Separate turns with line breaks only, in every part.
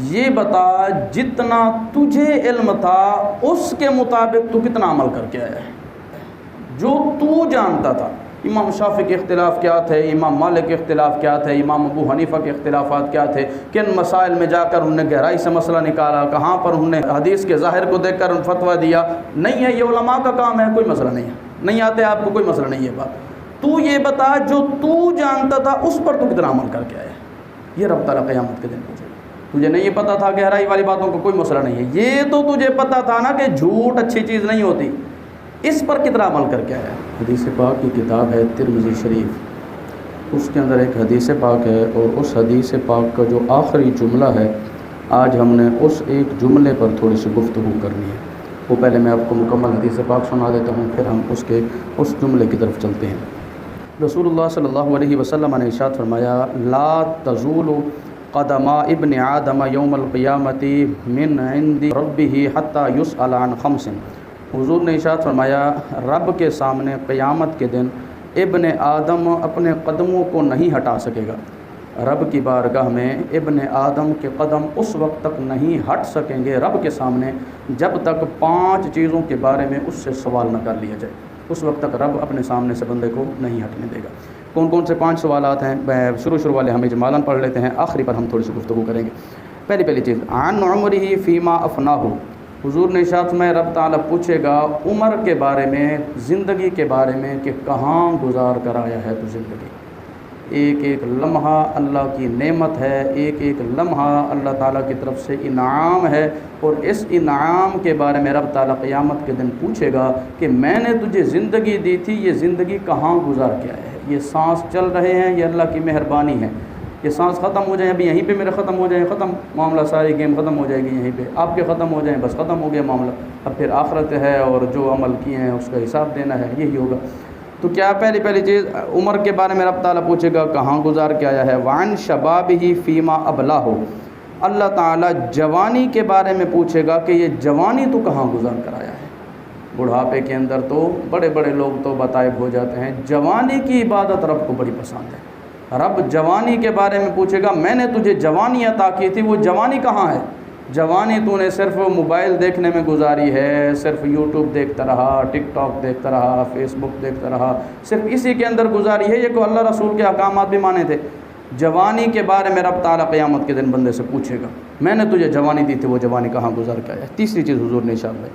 یہ بتا جتنا تجھے علم تھا اس کے مطابق تو کتنا عمل کر کے آیا ہے۔ جو تو جانتا تھا، امام شافعی کے اختلاف کیا تھے، امام مالک کے اختلاف کیا تھے، امام ابو حنیفہ کے اختلافات کیا تھے، کن مسائل میں جا کر انہوں نے گہرائی سے مسئلہ نکالا، کہاں پر انہوں نے حدیث کے ظاہر کو دیکھ کر فتویٰ دیا، نہیں ہے یہ علماء کا کام ہے، کوئی مسئلہ نہیں ہے، نہیں آتے آپ کو کوئی مسئلہ نہیں ہے بات۔ تو یہ بتا جو تو جانتا تھا اس پر تو کتنا عمل کر کے آیا ہے، یہ رب تعالیٰ قیامت کے دن پوچھے گا۔ تجھے نہیں یہ پتہ تھا گہرائی والی باتوں کو کوئی مسئلہ نہیں ہے، یہ تو تجھے پتہ تھا نا کہ جھوٹ اچھی چیز نہیں ہوتی، اس پر کتنا عمل کر کے آیا ہے۔ حدیث پاک کی کتاب ہے ترمذی شریف، اس کے اندر ایک حدیث پاک ہے، اور اس حدیث پاک کا جو آخری جملہ ہے آج ہم نے اس ایک جملے پر تھوڑی سی گفتگو کرنی ہے۔ وہ پہلے میں آپ کو مکمل حدیث پاک سنا دیتا ہوں، پھر ہم اس جملے کی طرف چلتے ہیں۔ رسول اللہ صلی اللہ علیہ وسلم نے ارشاد فرمایا، لا تزول قدم ابن آدم یوم القیامت من عند ربہ حتی یسأل عن خمس۔ حضور نے ارشاد فرمایا، رب کے سامنے قیامت کے دن ابن آدم اپنے قدموں کو نہیں ہٹا سکے گا۔ رب کی بارگاہ میں ابن آدم کے قدم اس وقت تک نہیں ہٹ سکیں گے رب کے سامنے جب تک 5 چیزوں کے بارے میں اس سے سوال نہ کر لیا جائے، اس وقت تک رب اپنے سامنے سے بندے کو نہیں ہٹنے دے گا۔ کون کون سے 5 سوالات ہیں؟ شروع والے ہم اجمالاً پڑھ لیتے ہیں، آخری پر ہم تھوڑی سی گفتگو کریں گے۔ پہلی چیز، عن عمرہ فیما افناہ۔ حضور نے ارشاد میں رب تعالیٰ پوچھے گا عمر کے بارے میں، زندگی کے بارے میں، کہ کہاں گزار کر آیا ہے تو زندگی۔ ایک ایک لمحہ اللہ کی نعمت ہے، ایک ایک لمحہ اللہ تعالیٰ کی طرف سے انعام ہے، اور اس انعام کے بارے میں رب تعالیٰ قیامت کے دن پوچھے گا کہ میں نے تجھے زندگی دی تھی، یہ زندگی کہاں گزار کے آیا ہے؟ یہ سانس چل رہے ہیں، یہ اللہ کی مہربانی ہے۔ یہ سانس ختم ہو جائیں، ابھی یہیں پہ میرے ختم ہو جائیں، ختم معاملہ، ساری گیم ختم ہو جائے گی یہیں پہ، آپ کے ختم ہو جائیں، بس ختم ہو گیا معاملہ۔ اب پھر آخرت ہے اور جو عمل کیے ہیں اس کا حساب دینا ہے، یہی ہوگا۔ تو کیا پہلی چیز عمر کے بارے میں رب تعالیٰ پوچھے گا کہاں گزار کے آیا ہے۔ وعن شبابہ فیما ابلاہ، اللہ تعالیٰ جوانی کے بارے میں پوچھے گا کہ یہ جوانی تو کہاں گزار کر آیا ہے۔ بڑھاپے کے اندر تو بڑے بڑے لوگ تو بتائب ہو جاتے ہیں، جوانی کی عبادت رب کو بڑی پسند ہے۔ رب جوانی کے بارے میں پوچھے گا، میں نے تجھے جوانی عطا کی تھی، وہ جوانی کہاں ہے؟ جوانی تو نے صرف موبائل دیکھنے میں گزاری ہے، صرف یوٹیوب دیکھتا رہا، ٹک ٹاک دیکھتا رہا، فیس بک دیکھتا رہا، صرف اسی کے اندر گزاری ہے، یہ کو اللہ رسول کے احکامات بھی مانے تھے۔ جوانی کے بارے میں رب تعالیٰ قیامت کے دن بندے سے پوچھے گا، میں نے تجھے جوانی دی تھی، وہ جوانی کہاں گزار کے آیا ہے۔ تیسری چیز حضور نے ارشاد ہے،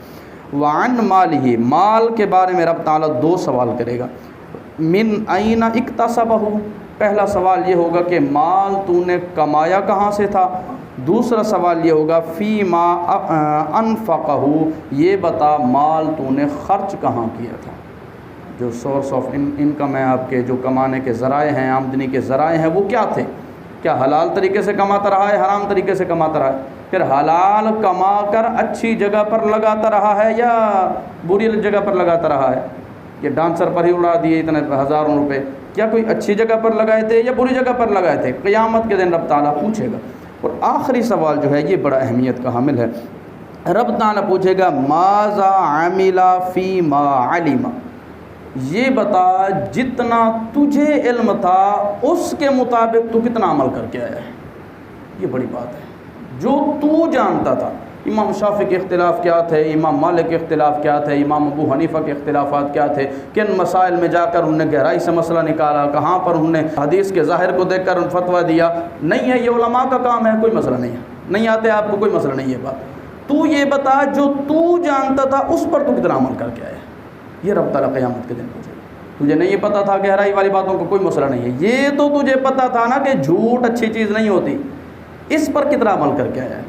وعن مالہ، مال کے بارے میں رب تعالیٰ 2 سوال کرے گا۔ من این اکتسبہ، پہلا سوال یہ ہوگا کہ مال تو نے کمایا کہاں سے تھا۔ دوسرا سوال یہ ہوگا فیما انفقہ، یہ بتا مال تو نے خرچ کہاں کیا تھا۔ جو سورس آف انکم ہے آپ کے، جو کمانے کے ذرائع ہیں، آمدنی کے ذرائع ہیں، وہ کیا تھے؟ کیا حلال طریقے سے کماتا رہا ہے، حرام طریقے سے کماتا رہا ہے؟ پھر حلال کما کر اچھی جگہ پر لگاتا رہا ہے یا بری جگہ پر لگاتا رہا ہے؟ کہ ڈانسر پر ہی اڑا دیے اتنے ہزاروں روپے، کیا کوئی اچھی جگہ پر لگائے تھے یا بری جگہ پر لگائے تھے؟ قیامت کے دن رب تعالیٰ پوچھے گا۔ اور آخری سوال جو ہے یہ بڑا اہمیت کا حامل ہے، رب تعالیٰ پوچھے گا ماذا عمل فیما علم، یہ بتا جتنا تجھے علم تھا اس کے مطابق تو کتنا عمل کر کے آیا ہے۔ یہ بڑی بات ہے، جو تو جانتا تھا۔ امام شافعی کے اختلاف کیا تھے، امام مالک کے اختلاف کیا تھے، امام ابو حنیفہ کے اختلافات کیا تھے، کن مسائل میں جا کر انہوں نے گہرائی سے مسئلہ نکالا، کہاں پر انہوں نے حدیث کے ظاہر کو دیکھ کر فتویٰ دیا، نہیں ہے یہ علماء کا کام ہے، کوئی مسئلہ نہیں ہے، نہیں آتے آپ کو کوئی مسئلہ نہیں ہے بات۔ تو یہ بتا جو تو جانتا تھا اس پر تو کتنا عمل کر کے آیا ہے، یہ رب تعالیٰ قیامت کے دن پوچھے گا۔ تجھے نہیں یہ پتہ تھا گہرائی والی باتوں کو کوئی مسئلہ نہیں ہے، یہ تو تجھے پتہ تھا نا کہ جھوٹ اچھی چیز نہیں ہوتی، اس پر کتنا عمل کر کے آیا ہے۔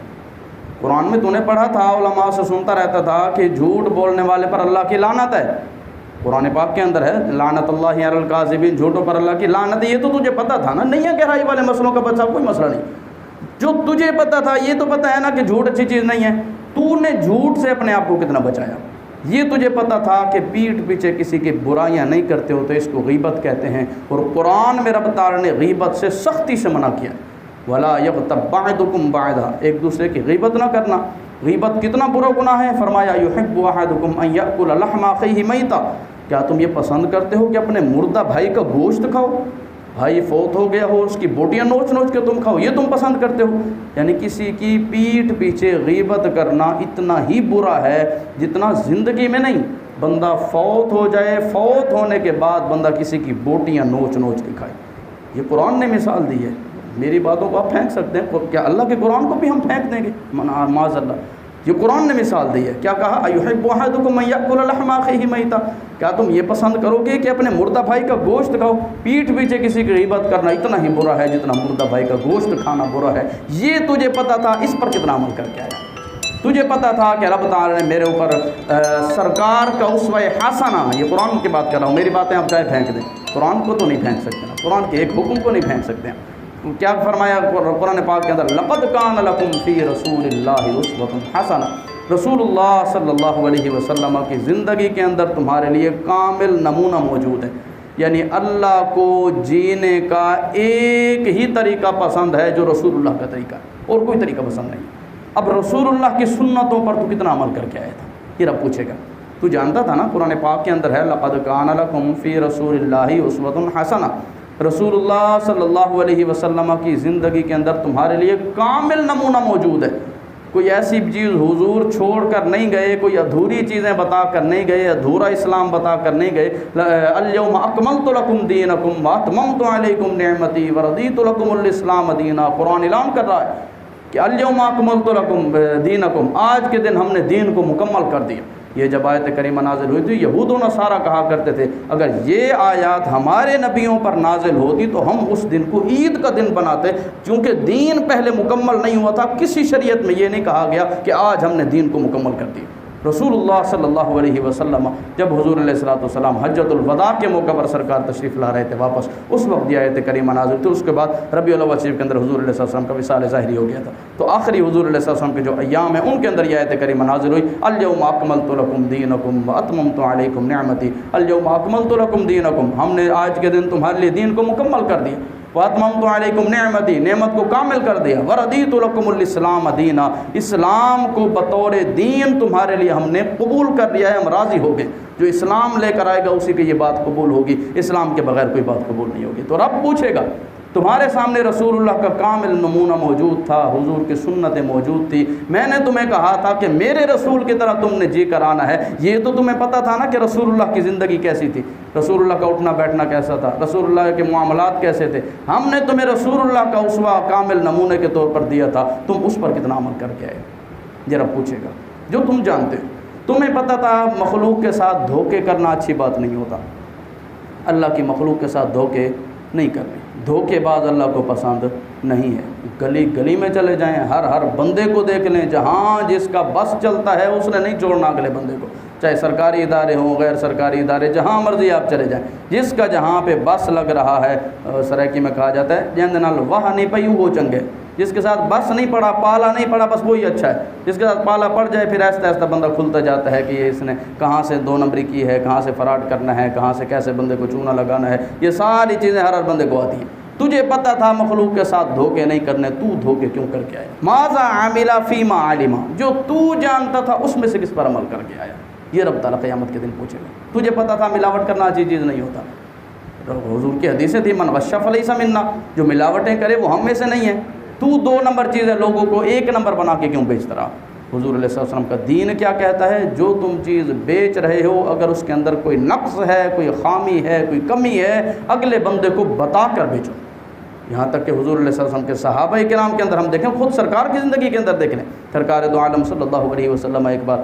قرآن میں تو نے پڑھا تھا، علماء سے سنتا رہتا تھا کہ جھوٹ بولنے والے پر اللہ کی لعنت ہے، قرآن پاک کے اندر ہے لعنت اللہ علی الکاذبین، جھوٹوں پر اللہ کی لعنت ہے، یہ تو تجھے پتہ تھا نا، نہیں ہے گہرائی والے مسئلوں کا بچہ کوئی مسئلہ نہیں۔ جو تجھے پتہ تھا یہ تو پتہ ہے نا کہ جھوٹ اچھی چیز نہیں ہے، تو نے جھوٹ سے اپنے آپ کو کتنا بچایا۔ یہ تجھے پتہ تھا کہ پیٹھ پیچھے کسی کی برائیاں نہیں کرتے ہو تو اس کو غیبت کہتے ہیں، اور قرآن میں رب تعالیٰ نے غیبت سے سختی سے منع کیا، وَلَا يَغْتَبْ بَعْضُكُمْ بَعْضًا، ایک دوسرے کی غیبت نہ کرنا۔ غیبت کتنا برا گناہ ہے، فرمایا يُحِبُّ أَحَدُكُمْ أَن يَأْكُلَ لَحْمَ أَخِيهِ مَيْتًا، کیا تم یہ پسند کرتے ہو کہ اپنے مردہ بھائی کا گوشت کھاؤ؟ بھائی فوت ہو گیا ہو اس کی بوٹیاں نوچ نوچ کے تم کھاؤ، یہ تم پسند کرتے ہو؟ یعنی کسی کی پیٹھ پیچھے غیبت کرنا اتنا ہی برا ہے جتنا زندگی میں نہیں، بندہ فوت ہو جائے، فوت ہونے کے بعد بندہ کسی کی بوٹیاں نوچ نوچ کے کھائے۔ یہ قرآن نے مثال دی ہے، میری باتوں کو آپ پھینک سکتے ہیں، کیا اللہ کے قرآن کو بھی ہم پھینک دیں گے؟ معاذ اللہ، یہ قرآن نے مثال دی ہے۔ کیا کہا؟ ایحب احدکم ان یاکل لحم اخیہ میتا، کیا تم یہ پسند کرو گے کہ اپنے مردہ بھائی کا گوشت کھاؤ؟ پیٹھ پیچھے کسی کی غیبت کرنا اتنا ہی برا ہے جتنا مردہ بھائی کا گوشت کھانا برا ہے۔ یہ تجھے پتہ تھا، اس پر کتنا عمل کر کے آیا؟ تجھے پتہ تھا کہ رب تعالیٰ نے میرے اوپر سرکار کا اسوہ حسنہ، یہ قرآن کی بات کر رہا ہوں، میری باتیں آپ چاہے پھینک دیں، قرآن کو تو نہیں پھینک سکتے نا، قرآن کے ایک حکم کو نہیں پھینک سکتے ہیں۔ کیا فرمایا قرآن پاک کے اندر؟ لقد کان لکم فی رسول اللہ اسوۃ حسنہ، رسول اللہ صلی اللہ علیہ وسلم کی زندگی کے اندر تمہارے لیے کامل نمونہ موجود ہے۔ یعنی اللہ کو جینے کا ایک ہی طریقہ پسند ہے جو رسول اللہ کا طریقہ ہے، اور کوئی طریقہ پسند نہیں۔ اب رسول اللہ کی سنتوں پر تو کتنا عمل کر کے آیا تھا، یہ رب پوچھے گا۔ تو جانتا تھا نا قرآن پاک کے اندر ہے لقد کان لکم فی رسول اللہ اسوۃ حسنہ، رسول اللہ صلی اللہ علیہ وسلم کی زندگی کے اندر تمہارے لیے کامل نمونہ موجود ہے۔ کوئی ایسی چیز حضور چھوڑ کر نہیں گئے، کوئی ادھوری چیزیں بتا کر نہیں گئے، ادھورا اسلام بتا کر نہیں گئے۔ الیوم اکملت لکم دینکم واتممت علیکم نعمتی ورضیت لکم الاسلام دینا، قرآن اعلان کر رہا ہے کہ الیوم اکملت لکم دینکم، آج کے دن ہم نے دین کو مکمل کر دیا۔ یہ جب آیت کریمہ نازل ہوئی تھی، یہود و نصارہ کہا کرتے تھے اگر یہ آیات ہمارے نبیوں پر نازل ہوتی تو ہم اس دن کو عید کا دن بناتے، چونکہ دین پہلے مکمل نہیں ہوا تھا۔ کسی شریعت میں یہ نہیں کہا گیا کہ آج ہم نے دین کو مکمل کر دیا۔ رسول اللہ صلی اللہ علیہ وسلم جب حضور علیہ الصلوۃ والسلام حجۃ الوداع کے موقع پر سرکار تشریف لا رہے تھے واپس، اس وقت یہ آیت کریمہ نازل تھی۔ اس کے بعد ربیع الاول شریف کے اندر حضور علیہ السلام کا وصال ظاہری ہو گیا تھا، تو آخری حضور علیہ السلام کے جو ایام ہیں ان کے اندر یہ آیت کریمہ نازل ہوئی، الیوم اکملت لکم دینکم واتممت علیکم نعمتی، الیوم اکملت لکم دینکم، ہم نے آج کے دن تمہارے لیے دین کو مکمل کر دیا، واتممت علیکم نعمتی، نعمت کو کامل کر دیا، ورضیت لکم الاسلام دینا، اسلام کو بطور دین تمہارے لیے ہم نے قبول کر لیا ہے، ہم راضی ہو گئے۔ جو اسلام لے کر آئے گا اسی کی یہ بات قبول ہوگی، اسلام کے بغیر کوئی بات قبول نہیں ہوگی۔ تو رب پوچھے گا، تمہارے سامنے رسول اللہ کا کامل نمونہ موجود تھا، حضور کی سنتیں موجود تھی، میں نے تمہیں کہا تھا کہ میرے رسول کی طرح تم نے جی کر آنا ہے۔ یہ تو تمہیں پتہ تھا نا کہ رسول اللہ کی زندگی کیسی تھی، رسول اللہ کا اٹھنا بیٹھنا کیسا تھا، رسول اللہ کے معاملات کیسے تھے، ہم نے تمہیں رسول اللہ کا اسوہ کامل نمونے کے طور پر دیا تھا، تم اس پر کتنا عمل کر کے آئے؟ یہ رب پوچھے گا جو تم جانتے ہو۔ تمہیں پتہ تھا مخلوق کے ساتھ دھوکے کرنا اچھی بات نہیں ہوتا، اللہ کی مخلوق کے ساتھ دھوکے نہیں کرنے، دھوکے باز اللہ کو پسند نہیں ہے۔ گلی گلی میں چلے جائیں، ہر بندے کو دیکھ لیں، جہاں جس کا بس چلتا ہے اس نے نہیں چھوڑنا اگلے بندے کو، چاہے سرکاری ادارے ہوں غیر سرکاری ادارے، جہاں مرضی آپ چلے جائیں، جس کا جہاں پہ بس لگ رہا ہے، سرائکی میں کہا جاتا ہے جن نال وہ نہیں پئی وہ چنگے، جس کے ساتھ بس نہیں پڑا، پالا نہیں پڑا، بس وہی اچھا ہے۔ جس کے ساتھ پالا پڑ جائے پھر آہستہ آہستہ بندہ کھلتا جاتا ہے کہ یہ اس نے کہاں سے دو نمبری کی ہے، کہاں سے فراڈ کرنا ہے، کہاں سے کیسے بندے کو چونا لگانا ہے، یہ ساری چیزیں ہر بندے کو آتی ہیں۔ تجھے پتہ تھا مخلوق کے ساتھ دھوکے نہیں کرنے، تو دھوکے کیوں کر کے آیا؟ ماذا عمل فیما علم، جو تو جانتا تھا اس میں سے کس پر عمل کر کے آیا؟ یہ رب تعالیٰ قیامت کے دن پوچھے گا۔ تجھے پتہ تھا ملاوٹ کرنا اچھی چیز نہیں ہوتا، حضور کی حدیثیں تھی من غش فلیس منا، جو ملاوٹیں کرے وہ ہم میں سے نہیں ہے۔ تو دو نمبر چیزیں لوگوں کو ایک نمبر بنا کے کیوں بیچتا رہا؟ حضور علیہ السلام کا دین کیا کہتا ہے؟ جو تم چیز بیچ رہے ہو اگر اس کے اندر کوئی نقص ہے، کوئی خامی ہے، کوئی کمی ہے، اگلے بندے کو بتا کر بیچو۔ یہاں تک کہ حضور علیہ السلام کے صحابہ کرام کے اندر ہم دیکھیں، خود سرکار کی زندگی کے اندر دیکھ لیں، سرکار دو عالم صلی اللہ علیہ وسلم ایک بار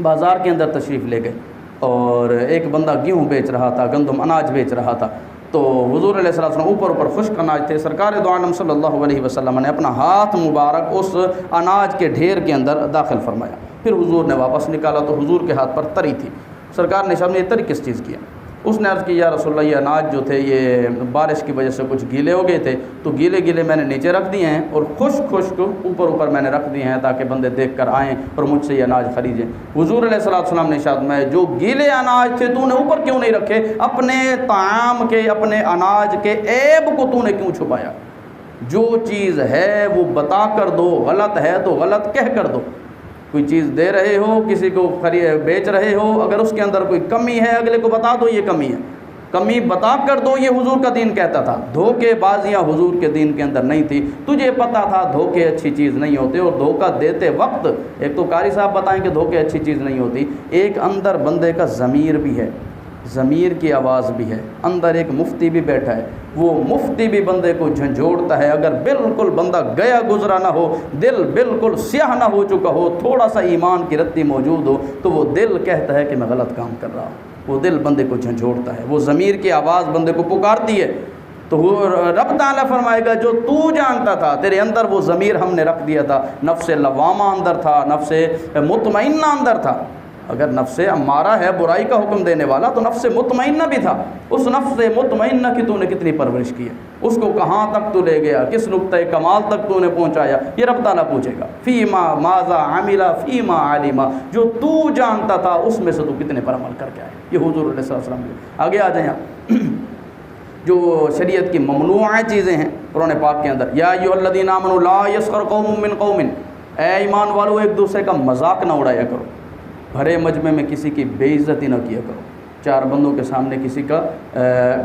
بازار کے اندر تشریف لے گئے اور ایک بندہ گیہوں بیچ رہا تھا، گندم اناج بیچ رہا تھا، تو حضور علیہ السلام اوپر خشک اناج تھے، سرکار دو عالم صلی اللہ علیہ وسلم نے اپنا ہاتھ مبارک اس اناج کے ڈھیر کے اندر داخل فرمایا، پھر حضور نے واپس نکالا تو حضور کے ہاتھ پر تری تھی۔ سرکار نے سامنے یہ تری کس چیز کیا؟ اس نے عرض کی یا رسول اللہ یہ اناج جو تھے یہ بارش کی وجہ سے کچھ گیلے ہو گئے تھے، تو گیلے میں نے نیچے رکھ دیے ہیں اور خشک اوپر میں نے رکھ دیے ہیں تاکہ بندے دیکھ کر آئیں اور مجھ سے یہ اناج خریدیں۔ حضور علیہ السلام نے ارشاد میں جو گیلے اناج تھے تو نے اوپر کیوں نہیں رکھے؟ اپنے طعام کے، اپنے اناج کے عیب کو تو نے کیوں چھپایا؟ جو چیز ہے وہ بتا کر دو، غلط ہے تو غلط کہہ کر دو۔ کوئی چیز دے رہے ہو، کسی کو بیچ رہے ہو، اگر اس کے اندر کوئی کمی ہے اگلے کو بتا دو یہ کمی ہے۔ کمی بتا کر دو، یہ حضور کا دین کہتا تھا۔ دھوکے بازیاں حضور کے دین کے اندر نہیں تھی، تجھے پتہ تھا دھوکے اچھی چیز نہیں ہوتے، اور دھوکہ دیتے وقت ایک تو قاری صاحب بتائیں کہ دھوکے اچھی چیز نہیں ہوتی، ایک اندر بندے کا ضمیر بھی ہے، ضمیر کی آواز بھی ہے، اندر ایک مفتی بھی بیٹھا ہے، وہ مفتی بھی بندے کو جھنجھوڑتا ہے۔ اگر بالکل بندہ گیا گزرا نہ ہو، دل بالکل سیاہ نہ ہو چکا ہو، تھوڑا سا ایمان کی رتی موجود ہو، تو وہ دل کہتا ہے کہ میں غلط کام کر رہا ہوں، وہ دل بندے کو جھنجھوڑتا ہے، وہ ضمیر کی آواز بندے کو پکارتی ہے۔ تو رب تعالیٰ فرمائے گا جو تو جانتا تھا، تیرے اندر وہ ضمیر ہم نے رکھ دیا تھا، نفس لوامہ اندر تھا، نفس مطمئنہ اندر تھا۔ اگر نفس امارہ ہے برائی کا حکم دینے والا، تو نفس مطمئنہ بھی تھا۔ اس نفس مطمئنہ کی تو نے کتنی پرورش کی ہے، اس کو کہاں تک تو لے گیا، کس نقطۂ کمال تک تو نے پہنچایا، یہ رب تعالیٰ پوچھے گا۔ فیما ماذا عمل فیما علم، جو تو جانتا تھا اس میں سے تو کتنے پر عمل کر کے آئے۔ یہ حضور علیہ السلام آگے آ جائیں آپ، جو شریعت کی ممنوع چیزیں ہیں قرآن پاک کے اندر، یا ایھا الذین آمنوا لا یسخر قوم من قوم، اے ایمان والو ایک دوسرے کا مذاق نہ اڑایا کرو، بھرے مجمع میں کسی کی بے عزتی نہ کیا کرو، چار بندوں کے سامنے کسی کا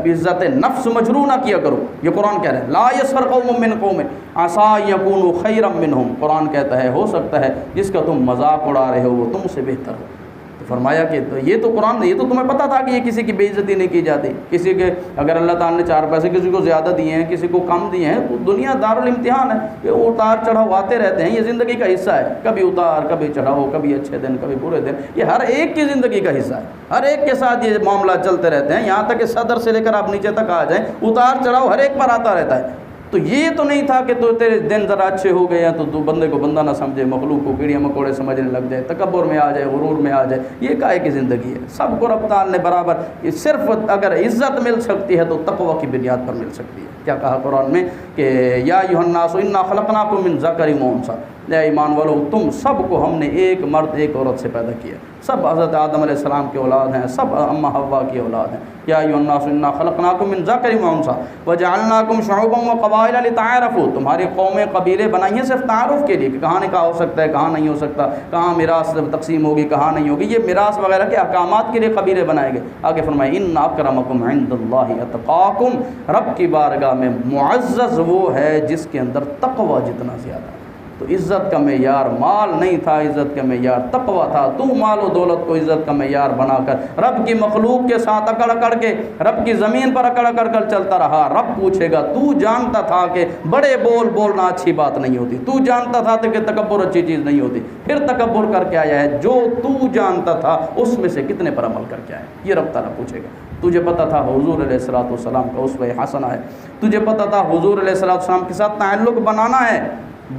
عزت نفس مجروح نہ کیا کرو۔ یہ قرآن کہہ رہا ہے لا یسخر قوم من قوم عسیٰ یکونوا خیرا منہم، قرآن کہتا ہے ہو سکتا ہے جس کا تم مذاق اڑا رہے ہو وہ تم سے بہتر ہو۔ تو فرمایا کہ یہ تو قرآن، یہ تو تمہیں پتہ تھا کہ یہ کسی کی بے عزتی نہیں کی جاتی، کسی کے اگر اللہ تعالیٰ نے چار پیسے کسی کو زیادہ دیے ہیں، کسی کو کم دیے ہیں، تو دنیا دارالامتحان ہے، یہ اتار چڑھاؤ آتے رہتے ہیں، یہ زندگی کا حصہ ہے، کبھی اتار کبھی چڑھاؤ، کبھی اچھے دن کبھی برے دن، یہ ہر ایک کی زندگی کا حصہ ہے، ہر ایک کے ساتھ یہ معاملات چلتے رہتے ہیں، یہاں تک کہ صدر سے لے کر آپ نیچے تک آ جائیں، اتار چڑھاؤ ہر ایک پر آتا رہتا ہے۔ تو یہ تو نہیں تھا کہ تو تیرے دن ذرا اچھے ہو گئے ہیں تو بندے کو بندہ نہ سمجھے، مخلوق کو کیڑے مکوڑے سمجھنے لگ جائے، تکبر میں آ جائے، غرور میں آ جائے، یہ کائے کی زندگی ہے۔ سب کو رب تعالیٰ نے برابر، صرف اگر عزت مل سکتی ہے تو تقوی کی بنیاد پر مل سکتی ہے۔ کیا کہا قرآن میں کہ یا ایھا الناس انا خلقناکم من ذکر و انثیٰ، اے ایمان والو تم سب کو ہم نے ایک مرد ایک عورت سے پیدا کیا، سب حضرت آدم علیہ السلام کے اولاد ہیں، سب اماں حوا کی اولاد ہیں۔ یا ایھا الناس انا خلقناکم من ذکر و انثیٰ وجعلناکم شعوبا وقبائل لتعارفوا، تمہاری قومیں قبیلے بنائی ہیں صرف تعارف کے لیے کہ کہاں نکاح ہو سکتا ہے کہاں نہیں ہو سکتا، کہاں میراث تقسیم ہوگی کہاں نہیں ہوگی، یہ میراث وغیرہ کے احکامات کے لیے قبیلے بنائے گئے۔ آگے فرمائے ان اکرمکم عند اللہ اتقاکم، رب کی بارگاہ میں معزز وہ ہے جس کے اندر تقوی جتنا زیادہ ہے۔ تو عزت کا معیار مال نہیں تھا، عزت کا معیار تقوی تھا۔ تو مال و دولت کو عزت کا معیار بنا کر رب کی مخلوق کے ساتھ اکڑ اکڑ کے رب کی زمین پر اکڑ اکڑ کر چلتا رہا، رب پوچھے گا تو جانتا تھا کہ بڑے بول بولنا اچھی بات نہیں ہوتی، تو جانتا تھا کہ تکبر اچھی چیز نہیں ہوتی، پھر تکبر کر کے آیا ہے، جو تو جانتا تھا اس میں سے کتنے پر عمل کر کے آیا، یہ رب تعالیٰ پوچھے گا۔ تجھے پتہ تھا حضور علیہ السلام کا اسوہ حسنہ ہے، تجھے پتہ تھا حضور علیہ السلام کے ساتھ تعلق بنانا ہے،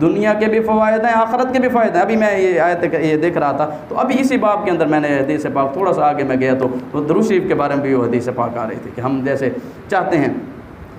دنیا کے بھی فوائد ہیں آخرت کے بھی فوائد ہیں۔ ابھی میں یہ آیت یہ دیکھ رہا تھا، تو ابھی اسی باب کے اندر میں نے حدیث پاک تھوڑا سا آگے میں گیا تو درود شریف کے بارے میں بھی وہ حدیث پاک آ رہی تھی کہ ہم جیسے چاہتے ہیں،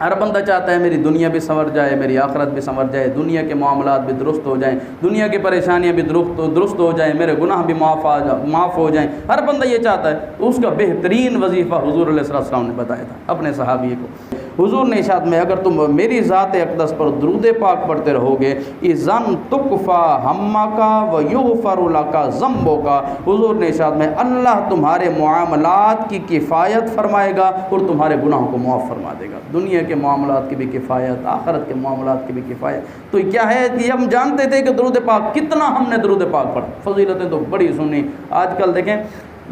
ہر بندہ چاہتا ہے میری دنیا بھی سنور جائے، میری آخرت بھی سنور جائے، دنیا کے معاملات بھی درست ہو جائیں، دنیا کی پریشانیاں بھی درست ہو جائیں، میرے گناہ بھی معاف ہو جائیں، ہر بندہ یہ چاہتا ہے۔ تو اس کا بہترین وظیفہ حضور علیہ السلام نے بتایا تھا اپنے صحابی کو۔ حضور نے ارشاد میں اگر تم میری ذات اقدس پر درود پاک پڑھتے رہو گے، اذن تکفا ہمکا و یغفر لک ذنبک، حضور نے ارشاد میں اللہ تمہارے معاملات کی کفایت فرمائے گا اور تمہارے گناہوں کو معاف فرما دے گا، دنیا کے معاملات کی بھی کفایت، آخرت کے معاملات کی بھی کفایت۔ تو کیا ہے کہ ہم جانتے تھے کہ درود پاک کتنا ہم نے درود پاک پڑھا، فضیلتیں تو بڑی سنی۔ آج کل دیکھیں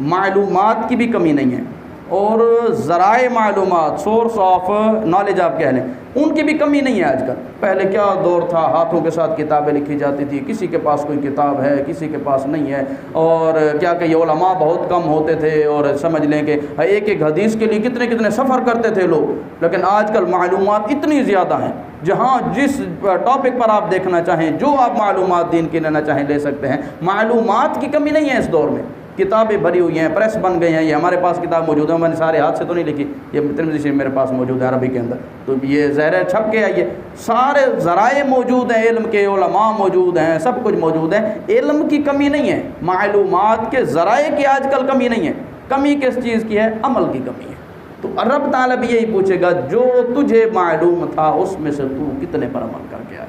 معلومات کی بھی کمی نہیں ہے، اور ذرائع معلومات، سورس آف نالج آپ کہہ لیں، ان کی بھی کمی نہیں ہے آج کل۔ پہلے کیا دور تھا، ہاتھوں کے ساتھ کتابیں لکھی جاتی تھی، کسی کے پاس کوئی کتاب ہے کسی کے پاس نہیں ہے، اور کیا کہ یہ علماء بہت کم ہوتے تھے، اور سمجھ لیں کہ ایک ایک حدیث کے لیے کتنے کتنے سفر کرتے تھے لوگ۔ لیکن آج کل معلومات اتنی زیادہ ہیں، جہاں جس ٹاپک پر آپ دیکھنا چاہیں، جو آپ معلومات دین کی لینا چاہیں لے سکتے ہیں، معلومات کی کمی نہیں ہے اس دور میں۔ کتابیں بھری ہوئی ہیں، پریس بن گئی ہیں، یہ ہمارے پاس کتاب موجود ہے، میں نے سارے ہاتھ سے تو نہیں لکھی، یہ ترمذی شریف میرے پاس موجود ہے عربی کے اندر، تو یہ زہر چھپ کے آئی ہے، سارے ذرائع موجود ہیں، علم کے علماء موجود ہیں، سب کچھ موجود ہے، علم کی کمی نہیں ہے، معلومات کے ذرائع کی آج کل کمی نہیں ہے۔ کمی کس چیز کی ہے؟ عمل کی کمی ہے۔ تو رب تعالیٰ بھی یہی پوچھے گا جو تجھے معلوم تھا اس میں سے تو کتنے پر عمل کر کے آئے۔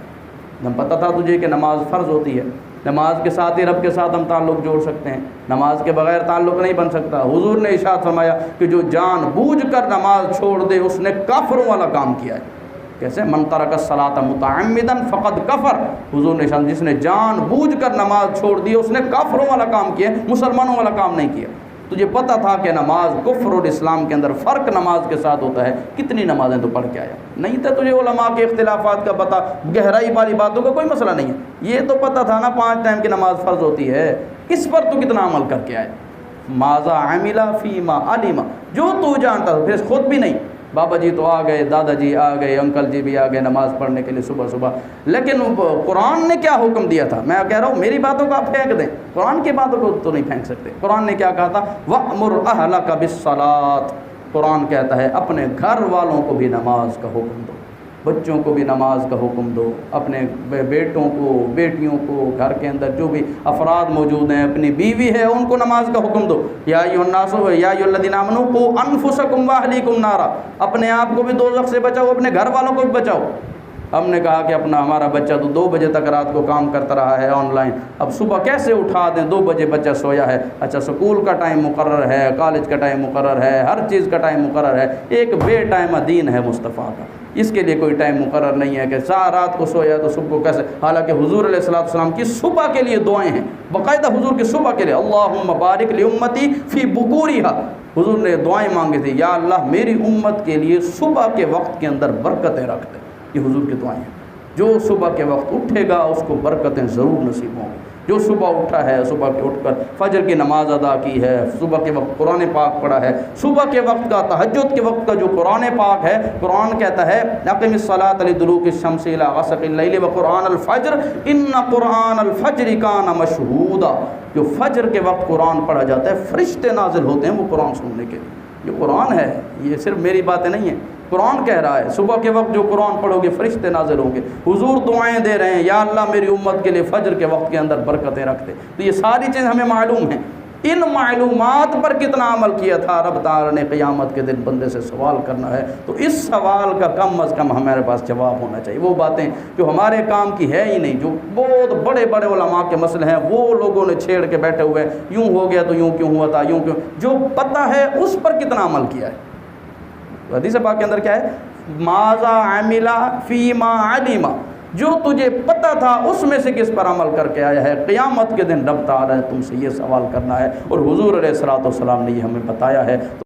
جب پتہ تھا تجھے کہ نماز فرض ہوتی ہے، نماز کے ساتھ ہی رب کے ساتھ ہم تعلق جوڑ سکتے ہیں، نماز کے بغیر تعلق نہیں بن سکتا۔ حضور نے ارشاد فرمایا کہ جو جان بوجھ کر نماز چھوڑ دے اس نے کافروں والا کام کیا ہے۔ کیسے؟ من ترک الصلاۃ متعمدا فقد کفر، حضور نے جس نے جان بوجھ کر نماز چھوڑ دی اس نے کافروں والا کام کیا، مسلمانوں والا کام نہیں کیا۔ تجھے پتہ تھا کہ نماز کفر اور اسلام کے اندر فرق نماز کے ساتھ ہوتا ہے، کتنی نمازیں تو پڑھ کے آیا؟ نہیں تھا تجھے علماء کے اختلافات کا پتہ، گہرائی والی باتوں کا کوئی مسئلہ نہیں ہے، یہ تو پتہ تھا نا 5 ٹائم کی نماز فرض ہوتی ہے، اس پر تو کتنا عمل کر کے آیا؟ ماذا عمل فیما علم، جو تو جانتا تھا، پھر خود بھی نہیں، بابا جی تو آ گئے، دادا جی آ گئے، انکل جی بھی آ گئے نماز پڑھنے کے لیے صبح صبح، لیکن قرآن نے کیا حکم دیا تھا؟ میں کہہ رہا ہوں میری باتوں کو آپ پھینک دیں، قرآن کی باتوں کو تو نہیں پھینک سکتے۔ قرآن نے کیا کہا تھا؟ وَأْمُرْ أَهْلَكَ بِالصَّلَاةِ، قرآن کہتا ہے اپنے گھر والوں کو بھی نماز کا حکم دو، بچوں کو بھی نماز کا حکم دو، اپنے بیٹوں کو، بیٹیوں کو، گھر کے اندر جو بھی افراد موجود ہیں، اپنی بیوی ہے ان کو نماز کا حکم دو۔ یا ایھا الناس یا ایھا الذین آمنوا قوا انفسکم واہلیکم نارا، اپنے آپ کو بھی دوزخ سے بچاؤ، اپنے گھر والوں کو بھی بچاؤ۔ ہم نے کہا کہ ہمارا بچہ تو 2 بجے تک رات کو کام کرتا رہا ہے آن لائن، اب صبح کیسے اٹھا دیں؟ 2 بجے بچہ سویا ہے، اچھا سکول کا ٹائم مقرر ہے، کالج کا ٹائم مقرر ہے، ہر چیز کا ٹائم مقرر ہے، ایک بے ٹائم دین ہے مصطفیٰ کا، اس کے لیے کوئی ٹائم مقرر نہیں ہے کہ رات کو سویا تو صبح کو کیسے؟ حالانکہ حضور علیہ الصلوۃ والسلام کی صبح کے لیے دعائیں ہیں، باقاعدہ حضور کی صبح کے لیے اللہم بارک لامتی فی بکورہا، حضور نے دعائیں مانگی تھی، یا اللہ میری امت کے لیے صبح کے وقت کے اندر برکتیں رکھ دے، یہ حضور کی دعائیں ہیں۔ جو صبح کے وقت اٹھے گا اس کو برکتیں ضرور نصیب ہوں گی۔ جو صبح اٹھا ہے، صبح کے اٹھ کر فجر کی نماز ادا کی ہے، صبح کے وقت قرآن پاک پڑھا ہے، صبح کے وقت کا تہجد کے وقت کا جو قرآن پاک ہے، قرآن کہتا ہے اقم الصلاۃ لدلوک الشمس الی غسق اللیل وقرآن الفجر ان قرآن الفجر کان مشہودا، جو فجر کے وقت قرآن پڑھا جاتا ہے فرشتے نازل ہوتے ہیں وہ قرآن سننے کے لیے۔ یہ قرآن ہے، یہ صرف میری باتیں نہیں ہیں، قرآن کہہ رہا ہے صبح کے وقت جو قرآن پڑھو گے فرشتے نازل ہوں گے۔ حضور دعائیں دے رہے ہیں، یا اللہ میری امت کے لیے فجر کے وقت کے اندر برکتیں رکھ دے۔ تو یہ ساری چیزیں ہمیں معلوم ہیں، ان معلومات پر کتنا عمل کیا تھا رب تعالیٰ نے قیامت کے دن بندے سے سوال کرنا ہے، تو اس سوال کا کم از کم ہمارے پاس جواب ہونا چاہیے۔ وہ باتیں جو ہمارے کام کی ہے ہی نہیں، جو بہت بڑے بڑے علماء کے مسئلے ہیں وہ لوگوں نے چھیڑ کے بیٹھے ہوئے، یوں ہو گیا تو یوں کیوں ہوا تھا، یوں کیوں، جو پتہ ہے اس پر کتنا عمل کیا ہے۔ حدیث پاک کے اندر کیا ہے؟ ماذا عمل فیما علم، جو تجھے پتہ تھا اس میں سے کس پر عمل کر کے آیا ہے۔ قیامت کے دن رب تعالیٰ نے تم سے یہ سوال کرنا ہے، اور حضور علیہ الصلوۃ والسلام نے یہ ہمیں بتایا ہے۔